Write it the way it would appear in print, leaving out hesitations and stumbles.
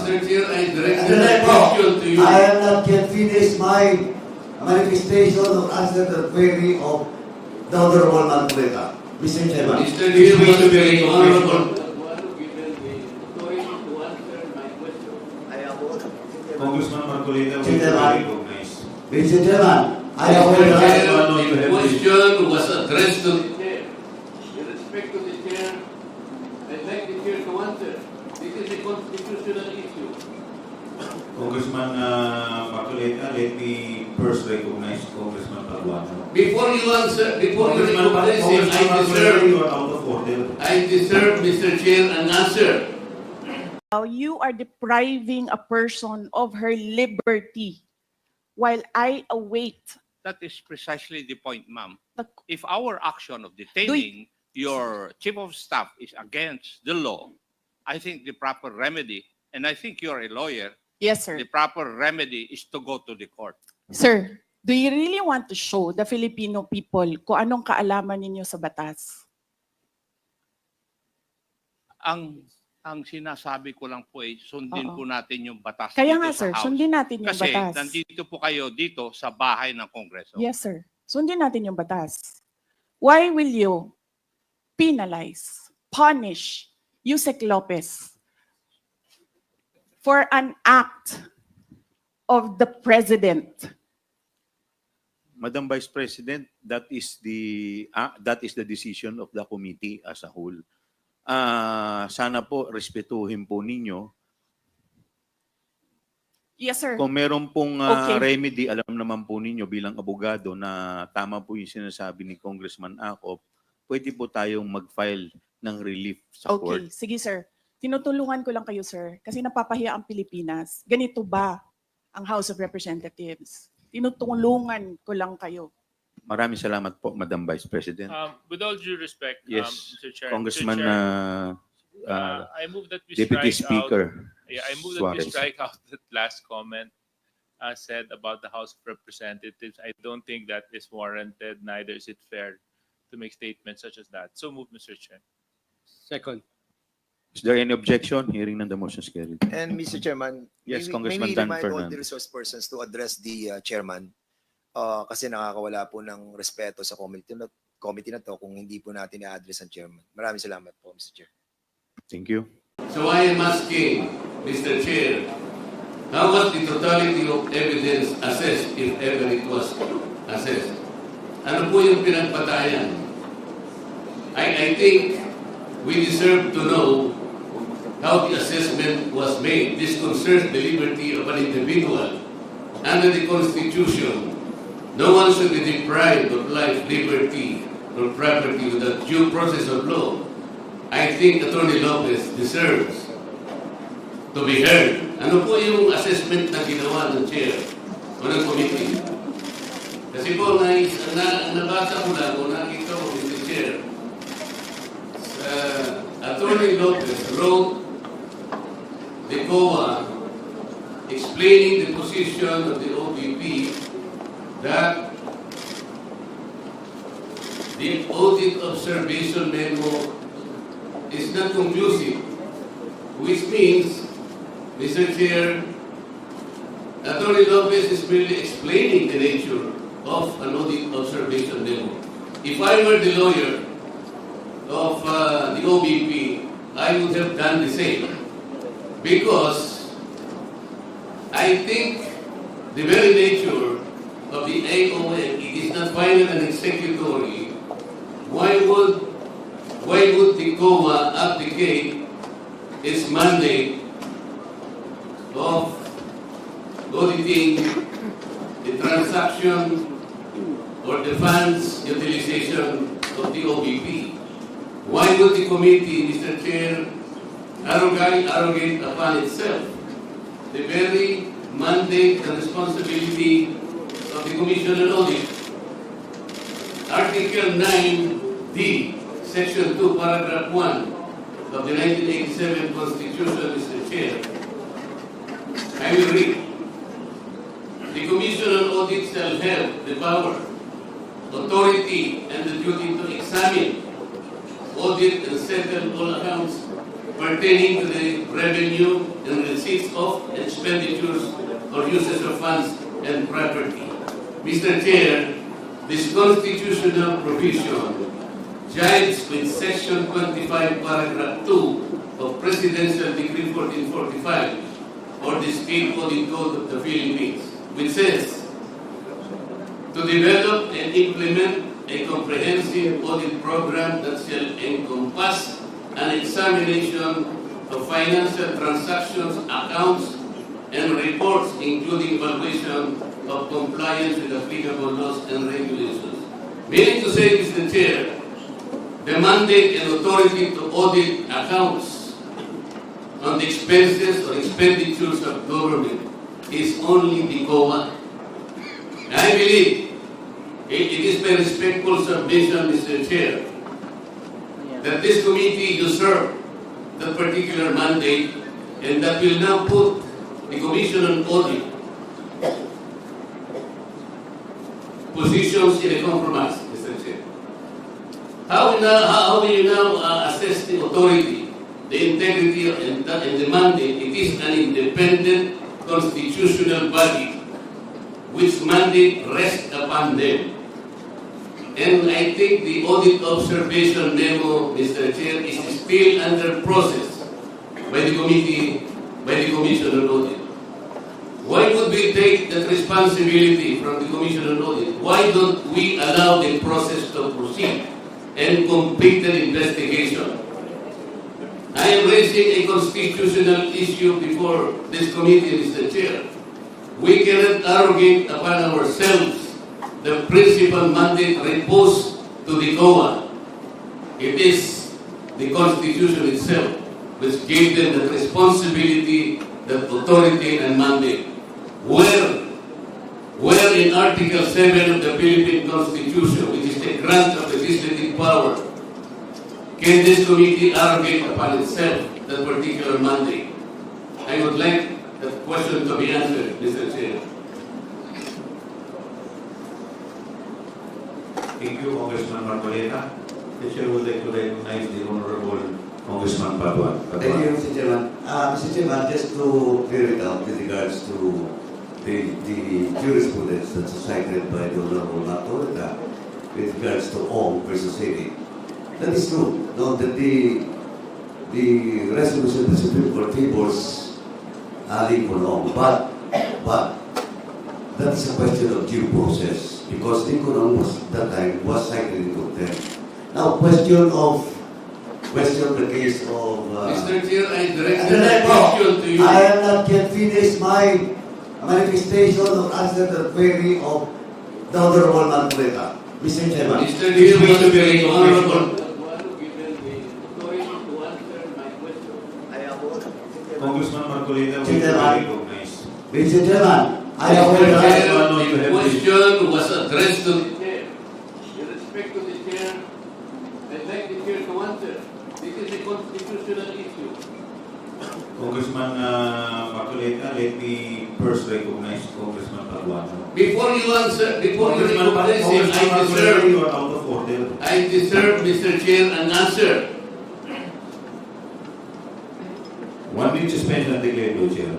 Mr. Chair, I directed Andali the po. question to you. I have not yet finished my manifestation of answer to the query of the Honorable Marcoleta. Mr. Chairman. Mr. Chair, Please must to be be honorable. Congressman Marcolita will be Chairman. recognized. Mr. Chairman, I have Mr. ordered. Chair, no, you the have question was addressed to the chair. In respect to the chair, I'd like the chair to answer. This is a constitutional issue. Congressman Marcolita, let me first recognize Congressman Paluano. Before you answer, before you Congressman recognize him, Marcolita, you are out of order. I deserve, Mr. Chair, an answer. You are depriving a person of her liberty while I await That is precisely the point, ma'am. the... If our action of detaining your chief of staff is against the law, I think the proper remedy, and I think you're a lawyer, Yes, sir. the proper remedy is to go to the court. Sir, do you really want to show the Filipino people kung anong kaalaman ninyo sa batas? Ang sinasabi ko lang po ay sundin Oo. po natin yung batas Kaya dito nga, sa sir, House. sundin natin yung Kasi batas. nandito po kayo dito sa bahay ng Kongreso. Yes, sir. Sundin natin yung batas. Why will you penalize, punish Yusek Lopez for an act of the president? Madam Vice President, that is the decision of the committee as a whole. Sana po respetuhin po ninyo. Yes, sir. Kung meron pong Okay. remedy, alam naman po ninyo bilang abogado na tama po yung sinasabi ni Congressman Acop, pwede po tayong mag-file ng relief sa Okay, court. sige sir. Tinutulungan ko lang kayo, sir, kasi napapahiya ang Pilipinas. Ganito ba ang House of Representatives? Tinutulungan ko lang kayo. Maraming salamat po, Madam Vice President. With all due respect, Yes, Mr. Chair, Congressman Mr. Chair, I move that we Deputy strike Speaker out. Yeah, I move that we Suarez. strike out that last comment said about the House of Representatives. I don't think that is warranted. Neither is it fair to make statements such as that. So move, Mr. Chair. Second. Is there any objection? Hearing none, the motion is carried. And Mr. Chairman, Yes, may Congressman we Dan remind all the Fernandez. resource persons to address the chairman kasi nakakawala po ng respeto sa committee na to kung hindi po natin i-address ang chairman. Maraming salamat po, Mr. Chair. Thank you. So I am asking, Mr. Chair, how was the totality of evidence assessed, if ever it was assessed? Ano po yung pinagpatayan? I think we deserve to know how the assessment was made. This concerns the liberty of an individual. Under the Constitution, no one should be deprived of life, liberty, or property without due process of law. I think Attorney Lopez deserves to be heard. Ano po yung assessment na ginawa ng chair o ng committee? Kasi po, nabasa ko lang o nakita ko, Mr. Chair, Attorney Lopez wrote the COA explaining the position of the OVP that the audit observation memo is not conclusive, which means, Mr. Chair, Attorney Lopez is merely explaining the nature of an audit observation memo. If I were the lawyer of the OVP, I would have done the same, because I think the very nature of the AOM, it is not final and executory. Why would the COA abdicate its mandate of auditing the transaction or the funds utilization of the OVP? Why would the committee, Mr. Chair, arrogate upon itself the very mandate and responsibility of the Commission on Audit? Article 9D, Section 2, Paragraph 1 of the 1987 Constitution, Mr. Chair. I will read. The Commission on Audit shall have the power, authority, and the duty to examine, audit, and settle all accounts pertaining to the revenue and receipts of expenditures or uses of funds and property. Mr. Chair, this constitutional provision jives with Section 25, Paragraph 2 of Presidential Decree 1445 or the State Audit Code of the Philippines, which says to develop and implement a comprehensive audit program that shall encompass an examination of financial transactions, accounts, and reports, including evaluation of compliance with applicable laws and regulations. Meaning to say, Mr. Chair, the mandate and authority to audit accounts on the expenses or expenditures of government is only the COA. I believe it is my respectful submission, Mr. Chair, that this committee usurped that particular mandate and that will now put the Commission on Audit positions in a compromise, Mr. Chair. How will you now assess the authority, the integrity, and the mandate? It is an independent constitutional body which mandate rests upon them. And I think the audit observation memo, Mr. Chair, is still under process by the committee, by the Commission on Audit. Why would we take that responsibility from the Commission on Audit? Why don't we allow the process to proceed and complete an investigation? I am raising a constitutional issue before this committee, Mr. Chair. We cannot arrogate upon ourselves the principal mandate reposed to the COA. It is the Constitution itself which gave them the responsibility, the authority, and mandate. Where in Article 7 of the Philippine Constitution, which is the grant of legislative power, can this committee arrogate upon itself that particular mandate? I would like that question to be answered, Mr. Chair. Thank you, Congressman Marcoleta. The chair would like to recognize the Honorable Congressman Paduan. Thank you, Mr. Chairman. Mr. Chairman, just to clear it out with regards to the jurisprudence that's cited by the Honorable Marcoleta with regards to Taong versus Galit. That is true. No, that the resolution of the Supreme Court favors Ali for long, but that is a question of due process because Lincoln was that time was cited in contempt. Now, question the case of. Mr. Chair, I direct the question to you. I have not yet finished my manifestation of answer to the query of the Honorable Marcoleta. Mr. Chairman. Mr. Chair, must be the honorable. Congressman Marcoleta will be recognized. Mr. Chairman, I have Mr. Chair, already. the question was addressed to the chair. With respect to the chair, I'd like the chair to answer. This is a constitutional issue. Congressman Marcoleta, let me first recognize Congressman Paduan. Before you answer, before you Congressman recognize him, Marcoleta, you are out of order. I deserve, Mr. Chair, an answer. 1 minute suspension declared, Chair.